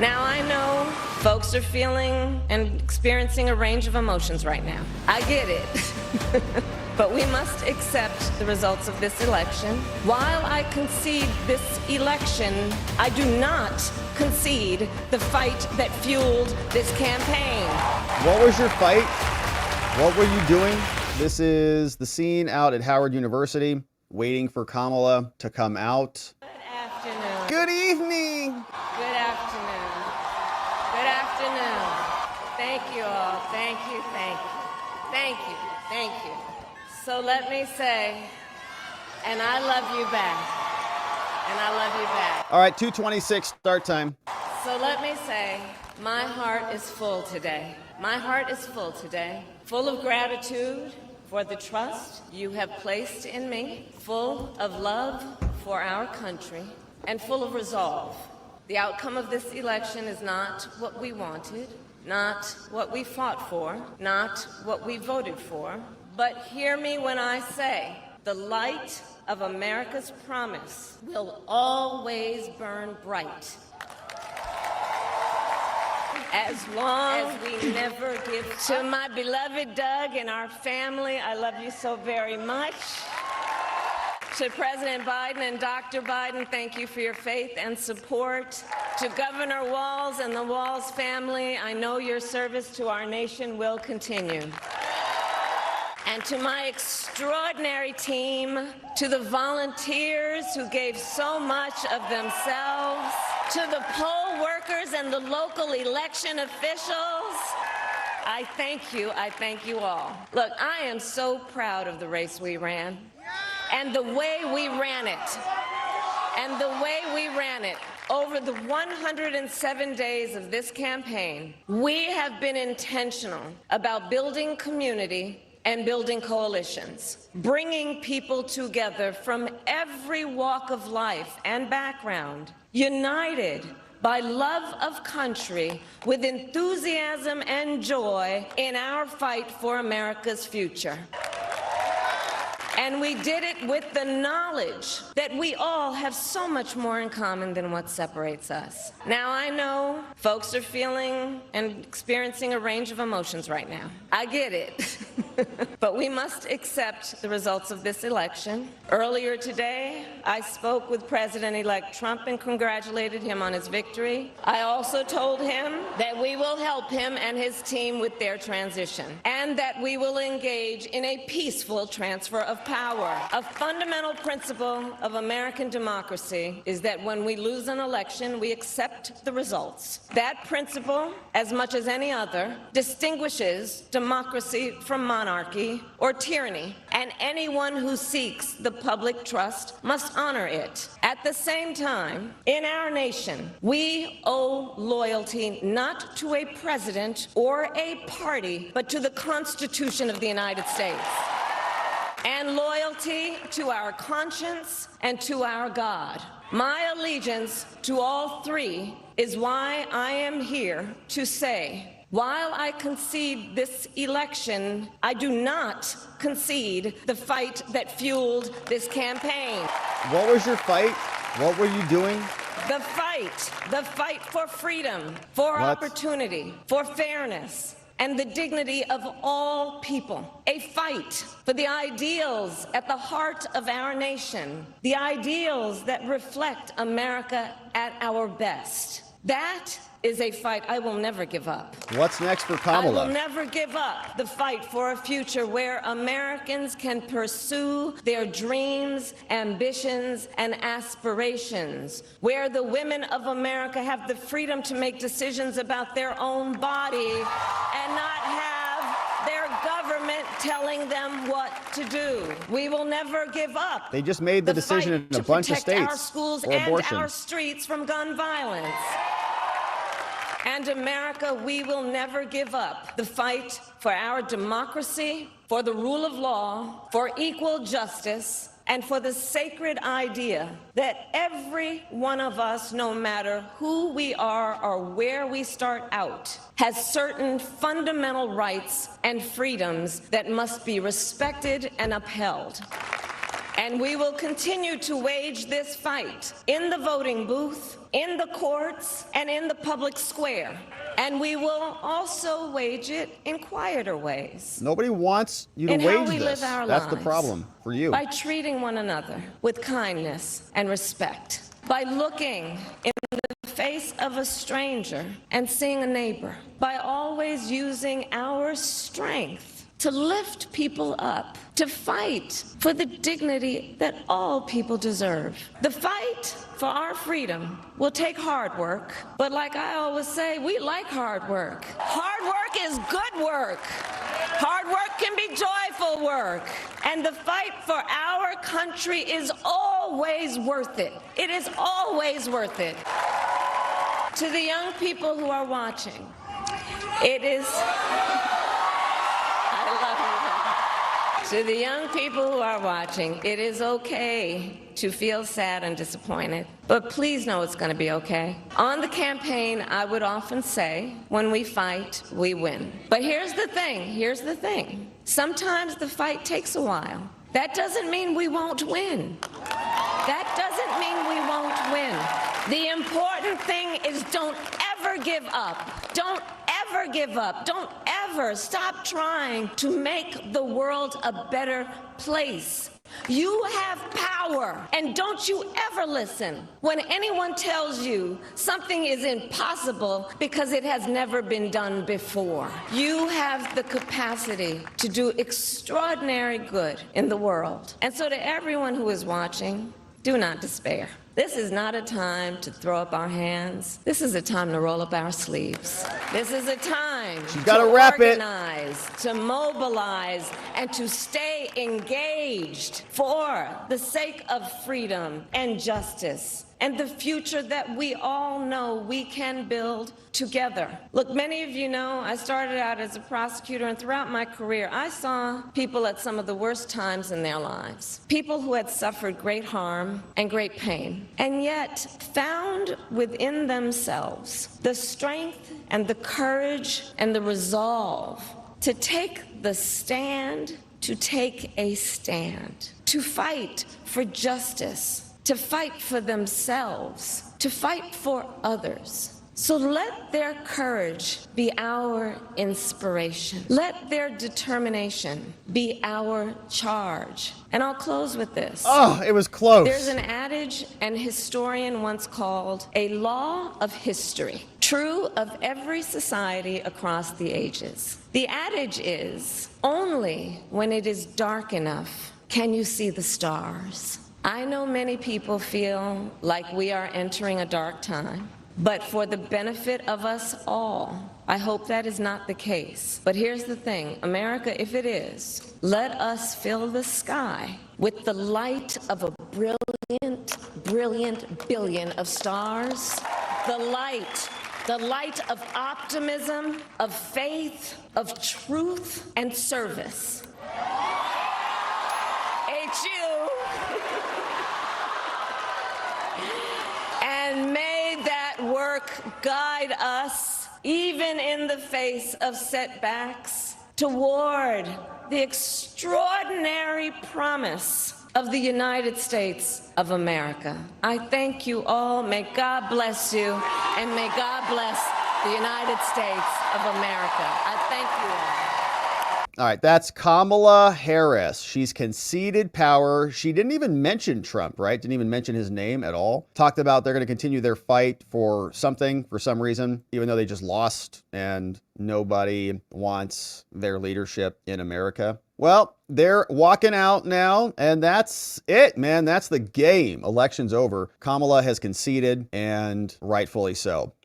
Now, I know folks are feeling and experiencing a range of emotions right now. I get it. But we must accept the results of this election. While I concede this election, I do not concede the fight that fueled this campaign. What was your fight? What were you doing? This is the scene out at Howard University, waiting for Kamala to come out. Good afternoon. Good evening. Good afternoon. Good afternoon. Thank you all. Thank you, thank you. Thank you, thank you. So let me say, and I love you back. And I love you back. All right, 2:26 start time. So let me say, my heart is full today. My heart is full today, full of gratitude for the trust you have placed in me, full of love for our country, and full of resolve. The outcome of this election is not what we wanted, not what we fought for, not what we voted for, but hear me when I say, the light of America's promise will always burn bright. As long as we never give up. To my beloved Doug and our family, I love you so very much. To President Biden and Dr. Biden, thank you for your faith and support. To Governor Walz and the Walz family, I know your service to our nation will continue. And to my extraordinary team, to the volunteers who gave so much of themselves, to the poll workers and the local election officials, I thank you all. Look, I am so proud of the race we ran, and the way we ran it, Over the 107 days of this campaign, we have been intentional about building community and building coalitions, bringing people together from every walk of life and background, united by love of country with enthusiasm and joy in our fight for America's future. And we did it with the knowledge that we all have so much more in common than what separates us. Now, I know folks are feeling and experiencing a range of emotions right now. I get it. But we must accept the results of this election. Earlier today, I spoke with President-elect Trump and congratulated him on his victory. I also told him that we will help him and his team with their transition, and that we will engage in a peaceful transfer of power. A fundamental principle of American democracy is that when we lose an election, we accept the results. That principle, as much as any other, distinguishes democracy from monarchy or tyranny, and anyone who seeks the public trust must honor it. At the same time, in our nation, we owe loyalty not to a president or a party, but to the Constitution of the United States, and loyalty to our conscience and to our God. My allegiance to all three is why I am here to say, while I concede this election, I do not concede the fight that fueled this campaign. What was your fight? What were you doing? The fight for freedom, for opportunity, for fairness, and the dignity of all people. A fight for the ideals at the heart of our nation, the ideals that reflect America at our best. That is a fight I will never give up. What's next for Kamala? I will never give up the fight for a future where Americans can pursue their dreams, ambitions, and aspirations, where the women of America have the freedom to make decisions about their own body and not have their government telling them what to do. We will never give up. They just made the decision in a bunch of states our schools for and abortion. our streets from gun violence. And America, we will never give up the fight for our democracy, for the rule of law, for equal justice, and for the sacred idea that every one of us, no matter who we are or where we start out, has certain fundamental rights and freedoms that must be respected and upheld. And we will continue to wage this fight in the voting booth, in the courts, and in the public square. And we will also wage it in quieter ways. Nobody wants you to in wage how we this. Live our That's lives, the problem for you. By treating one another with kindness and respect. By looking in the face of a stranger and seeing a neighbor. By always using our strength to lift people up, to fight for the dignity that all people deserve. The fight for our freedom will take hard work, but like I always say, we like hard work. Hard work is good work. Hard work can be joyful work. And the fight for our country is always worth it. It is always worth it. To the young people who are watching, it is... To the young people who are watching, it is okay to feel sad and disappointed, but please know it's going to be okay. On the campaign, I would often say, when we fight, we win. But here's the thing. Sometimes the fight takes a while. That doesn't mean we won't win. That doesn't mean we won't win. The important thing is don't ever give up. Don't ever give up. Don't ever stop trying to make the world a better place. You have power, and don't you ever listen when anyone tells you something is impossible because it has never been done before. You have the capacity to do extraordinary good in the world. And so to everyone who is watching, do not despair. This is not a time to throw up our hands. This is a time to roll up our sleeves. This is a time to organize, to mobilize, and to stay engaged for the sake of freedom and justice and the future that we all know we can build together. Look, many of you know I started out as a prosecutor, and throughout my career, I saw people at some of the worst times in their lives. People who had suffered great harm and great pain, and yet found within themselves the strength and the courage and the resolve to take the stand, to take a stand, to fight for justice, to fight for themselves, to fight for others. So let their courage be our inspiration. Let their determination be our charge. And I'll close with this. Oh, it was close. There's an adage an historian once called a law of history, true of every society across the ages. The adage is, only when it is dark enough can you see the stars. I know many people feel like we are entering a dark time, but for the benefit of us all, I hope that is not the case. But here's the thing, America, if it is, let us fill the sky with the light of a brilliant, brilliant billion of stars. The light of optimism, of faith, of truth, and service. H.U. And may that work guide us, even in the face of setbacks, toward the extraordinary promise of the United States of America. I thank you all. May God bless you, and may God bless the United States of America. I thank you all. All right, that's Kamala Harris. She's conceded power. She didn't even mention Trump, right? Didn't even mention his name at all. Talked about they're going to continue their fight for something, for some reason, even though they just lost and nobody wants their leadership in America. Well, they're walking out now, and that's it, man. That's the game. Election's over. Kamala has conceded, and rightfully so.